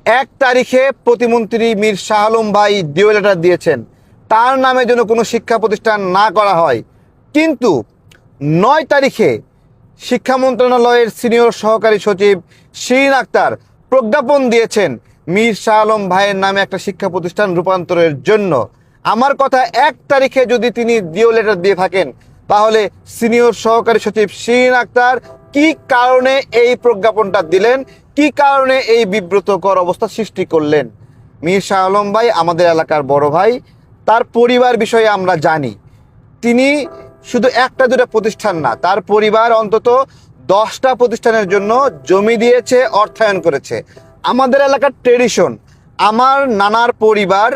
1 তারিখে প্রতিমন্ত্রী মীর শাহ আলম ভাই ডিও লেটার দিয়েছেন তার নামে যেন কোনো শিক্ষা প্রতিষ্ঠান না করা হয়, কিন্তু 9 তারিখে শিক্ষা মন্ত্রণালয়ের সিনিয়র সহকারী সচিব শিরিন আক্তার প্রজ্ঞাপন দিয়েছেন মীর শাহ আলম ভাইয়ের নামে একটা শিক্ষা প্রতিষ্ঠান রূপান্তরের জন্য। আমার কথা, 1 তারিখে যদি তিনি ডিও লেটার দিয়ে থাকেন তাহলে সিনিয়র সহকারী সচিব শিরিন আক্তার কি কারণে এই প্রজ্ঞাপনটা দিলেন, কি কারণে এই বিব্রতকর অবস্থা সৃষ্টি করলেন? মীর শাহ আলম ভাই আমাদের এলাকার বড় ভাই, তার পরিবার বিষয়ে আমরা জানি। তিনি শুধু 1-2টা প্রতিষ্ঠান না, তার পরিবার অন্তত 10টা প্রতিষ্ঠানের জন্য জমি দিয়েছে, অর্থায়ন করেছে। আমাদের এলাকার ট্রেডিশন, আমার নানার পরিবার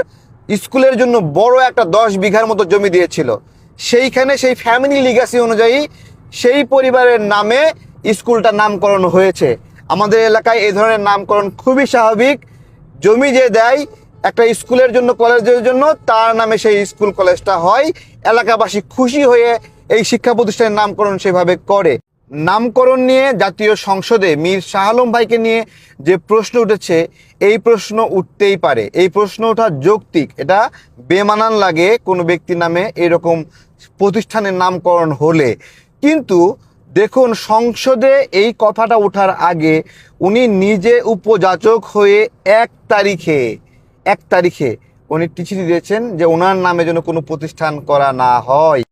স্কুলের জন্য বড় একটা 10 বিঘার মতো জমি দিয়েছিল। সেইখানে সেই ফ্যামিলি লিগ্যাসি অনুযায়ী সেই পরিবারের নামে স্কুলটা নামকরণ হয়েছে। আমাদের এলাকায় এই ধরনের নামকরণ খুবই স্বাভাবিক। জমি যে দেয় একটা স্কুলের জন্য, কলেজের জন্য, তার নামে সেই স্কুল কলেজটা হয়। এলাকাবাসী খুশি হয়ে এই শিক্ষা প্রতিষ্ঠানের নামকরণ সেভাবে করে। নামকরণ নিয়ে জাতীয় সংসদে মীর শাহ আলম ভাইকে নিয়ে যে প্রশ্ন উঠেছে, এই প্রশ্ন উঠতেই পারে, এই প্রশ্ন ওঠা যৌক্তিক। এটা বেমানান লাগে কোনো ব্যক্তির নামে এরকম প্রতিষ্ঠানের নামকরণ হলে। কিন্তু দেখুন, সংসদে এই কথাটা ওঠার আগে উনি নিজে উপযাচক হয়ে 1 তারিখে উনি চিঠি দিয়েছেন যে ওনার নামে যেন কোনো প্রতিষ্ঠান করা না হয়।